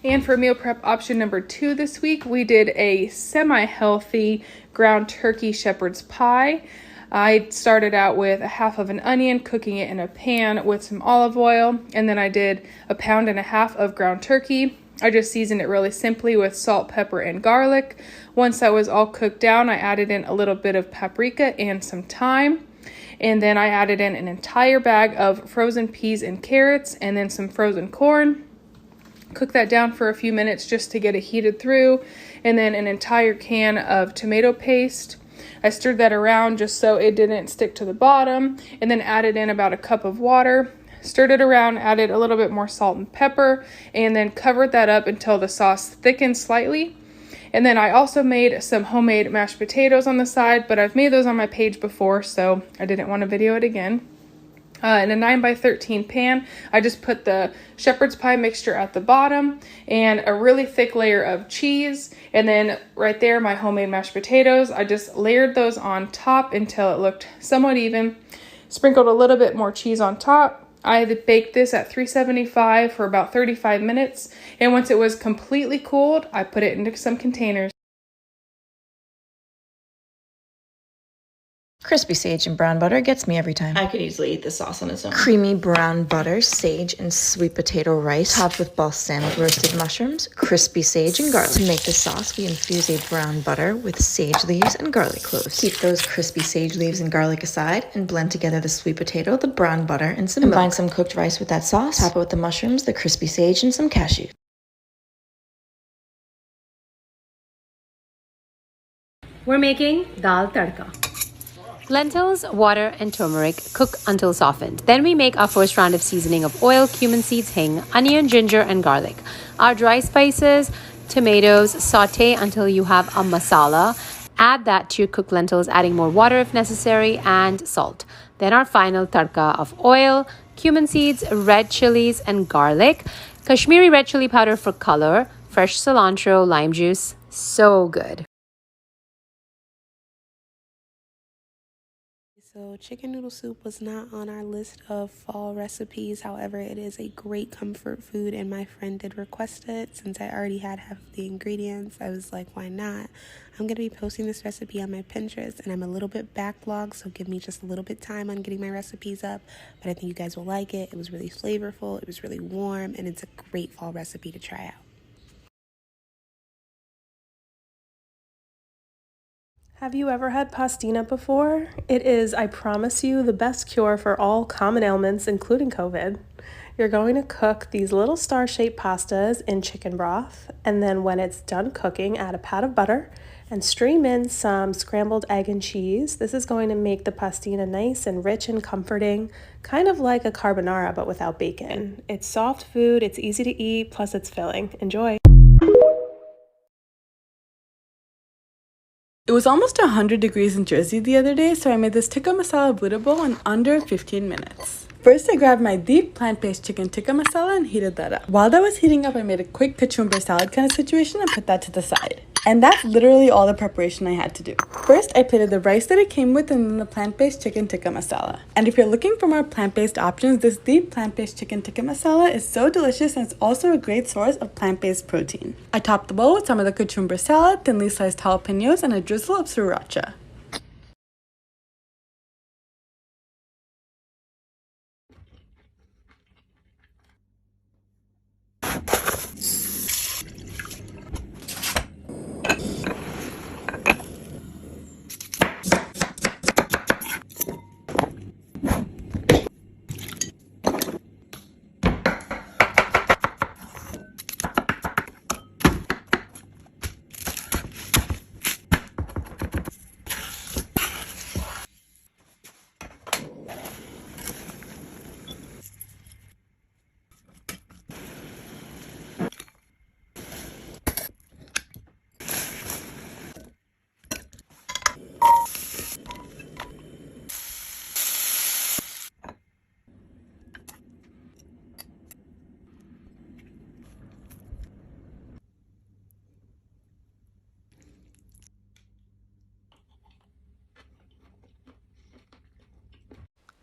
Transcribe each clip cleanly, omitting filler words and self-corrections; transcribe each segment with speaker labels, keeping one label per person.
Speaker 1: And for meal prep option number 2 this week, we did a semi-healthy ground turkey shepherd's pie. I started out with a half of an onion, cooking it in a pan with some olive oil, and then I did a 1.5 pounds of ground turkey. I just seasoned it really simply with salt, pepper, and garlic. Once that was all cooked down, I added in a little bit of paprika and some thyme. And then I added in an entire bag of frozen peas and carrots and then some frozen corn. Cook that down for a few minutes just to get it heated through. And then an entire can of tomato paste. I stirred that around just so it didn't stick to the bottom, and then added in about a cup of water. Stirred it around, added a little bit more salt and pepper, and then covered that up until the sauce thickened slightly. And then I also made some homemade mashed potatoes on the side, but I've made those on my page before, so I didn't want to video it again. In a 9x13 pan, I just put the shepherd's pie mixture at the bottom and a really thick layer of cheese. And then right there, my homemade mashed potatoes. I just layered those on top until it looked somewhat even. Sprinkled a little bit more cheese on top. I baked this at 375 for about 35 minutes. And once it was completely cooled, I put it into some containers.
Speaker 2: Crispy sage and brown butter gets me every time.
Speaker 3: I could easily eat this sauce on its own.
Speaker 2: Creamy brown butter, sage, and sweet potato rice, topped with balsamic roasted mushrooms, crispy sage, and garlic. To make the sauce, we infuse a brown butter with sage leaves and garlic cloves. Keep those crispy sage leaves and garlic aside and blend together the sweet potato, the brown butter, and some milk. Combine some cooked rice with that sauce. Top it with the mushrooms, the crispy sage, and some cashews.
Speaker 4: We're making dal tadka. Lentils, water, and turmeric cook until softened. Then we make our first round of seasoning of oil, cumin seeds, hing, onion, ginger, and garlic. Our dry spices, tomatoes, saute until you have a masala. Add that to your cooked lentils, adding more water if necessary, and salt. Then our final tadka of oil, cumin seeds, red chilies, and garlic. Kashmiri red chili powder for color, fresh cilantro, lime juice. So good.
Speaker 5: So chicken noodle soup was not on our list of fall recipes. However, it is a great comfort food and my friend did request it. Since I already had half of the ingredients, I was like, why not? I'm going to be posting this recipe on my Pinterest and I'm a little bit backlogged, so give me just a little bit time on getting my recipes up. But I think you guys will like it. It was really flavorful, it was really warm, and it's a great fall recipe to try out.
Speaker 6: Have you ever had pastina before? It is, I promise you, the best cure for all common ailments, including COVID. You're going to cook these little star-shaped pastas in chicken broth, and then when it's done cooking, add a pat of butter and stream in some scrambled egg and cheese. This is going to make the pastina nice and rich and comforting, kind of like a carbonara but without bacon. It's soft food, it's easy to eat, plus it's filling. Enjoy!
Speaker 7: It was almost 100 degrees in Jersey the other day, so I made this tikka masala Buddha bowl in under 15 minutes. First, I grabbed my deep plant-based chicken tikka masala and heated that up. While that was heating up, I made a quick cucumber salad kind of situation and put that to the side. And that's literally all the preparation I had to do. First, I plated the rice that it came with and then the plant-based chicken tikka masala. And if you're looking for more plant-based options, this deep plant-based chicken tikka masala is so delicious and it's also a great source of plant-based protein. I topped the bowl with some of the cucumber salad, thinly sliced jalapenos, and a drizzle of sriracha.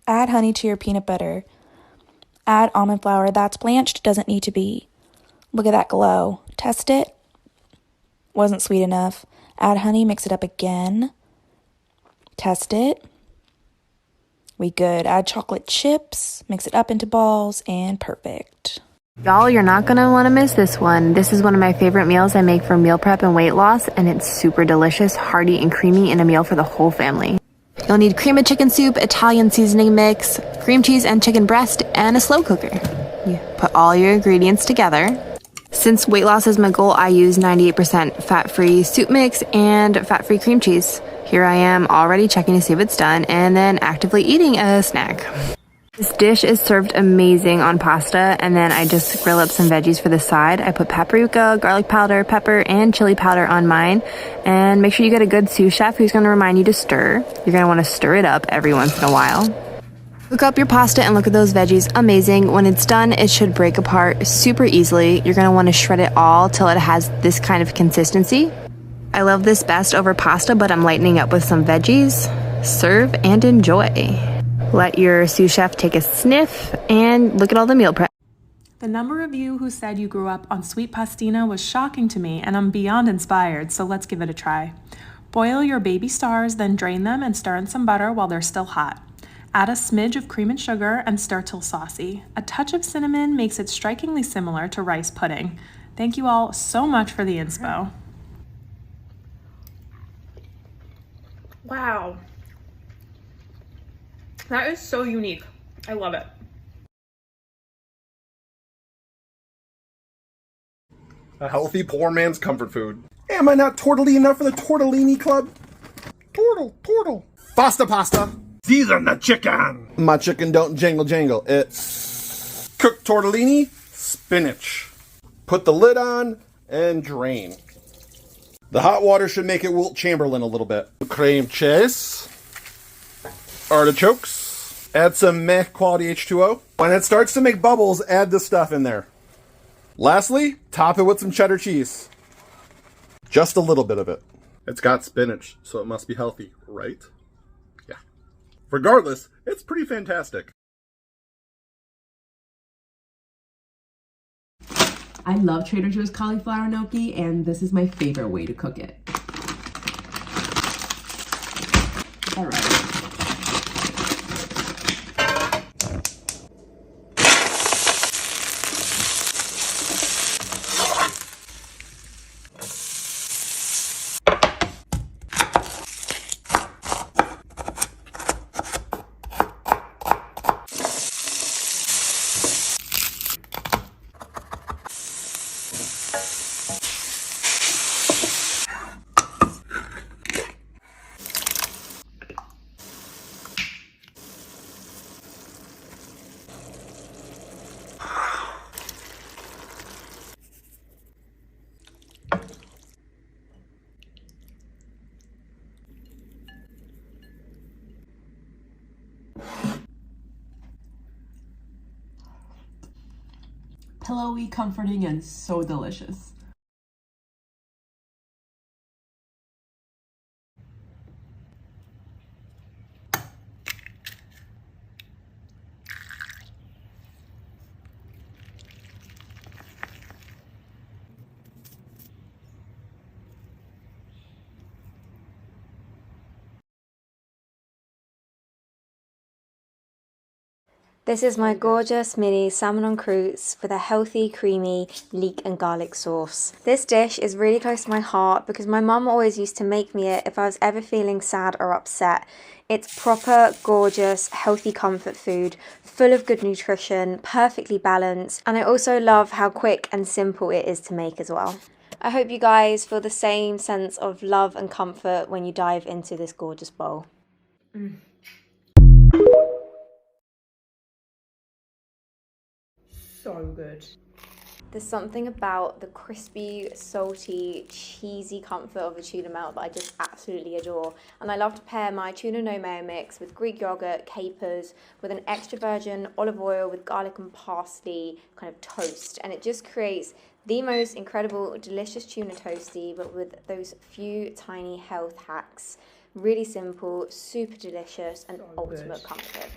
Speaker 8: Add honey to your peanut butter. Add almond flour that's blanched, doesn't need to be. Look at that glow. Test it. Wasn't sweet enough. Add honey, mix it up again. Test it. We good. Add chocolate chips, mix it up into balls, and perfect.
Speaker 4: Y'all, you're not gonna wanna miss this one. This is one of my favorite meals I make for meal prep and weight loss, and it's super delicious, hearty, and creamy in a meal for the whole family. You'll need cream of chicken soup, Italian seasoning mix, cream cheese and chicken breast, and a slow cooker. You put all your ingredients together. Since weight loss is my goal, I use 98% fat-free soup mix and fat-free cream cheese. Here I am already checking to see if it's done and then actively eating a snack. This dish is served amazing on pasta, and then I just grill up some veggies for the side. I put paprika, garlic powder, pepper, and chili powder on mine. And make sure you get a good sous chef who's gonna remind you to stir. You're gonna wanna stir it up every once in a while. Cook up your pasta and look at those veggies, amazing. When it's done, it should break apart super easily. You're gonna wanna shred it all till it has this kind of consistency. I love this best over pasta, but I'm lightening up with some veggies. Serve and enjoy. Let your sous chef take a sniff and look at all the meal prep.
Speaker 6: The number of you who said you grew up on sweet pastina was shocking to me, and I'm beyond inspired, so let's give it a try. Boil your baby stars, then drain them and stir in some butter while they're still hot. Add a smidge of cream and sugar and stir till saucy. A touch of cinnamon makes it strikingly similar to rice pudding. Thank you all so much for the inspo. Wow. That is so unique. I love it.
Speaker 9: A healthy poor man's comfort food. Am I not tortellini enough for the tortellini club? Tortle. Pasta. Season the chicken. My chicken don't jangle. It's cooked tortellini, spinach. Put the lid on and drain. The hot water should make it Wilt Chamberlain a little bit. Cream cheese. Artichokes. Add some meh quality H2O. When it starts to make bubbles, add this stuff in there. Lastly, top it with some cheddar cheese. Just a little bit of it. It's got spinach, so it must be healthy, right? Yeah. Regardless, it's pretty fantastic.
Speaker 10: I love Trader Joe's cauliflower gnocchi, and this is my favorite way to cook it. All right. Pillowy, comforting, and so delicious.
Speaker 2: This is my gorgeous mini salmon en croûtes with a healthy, creamy leek and garlic sauce. This dish is really close to my heart because my mum always used to make me it if I was ever feeling sad or upset. It's proper, gorgeous, healthy comfort food, full of good nutrition, perfectly balanced, and I also love how quick and simple it is to make as well. I hope you guys feel the same sense of love and comfort when you dive into this gorgeous bowl.
Speaker 10: So good.
Speaker 2: There's something about the crispy, salty, cheesy comfort of a tuna melt that I just absolutely adore. And I love to pair my tuna no mayo mix with Greek yogurt, capers, with an extra virgin olive oil with garlic and parsley kind of toast. And it just creates the most incredible, delicious tuna toasty, but with those few tiny health hacks. Really simple, super delicious, and ultimate comfort.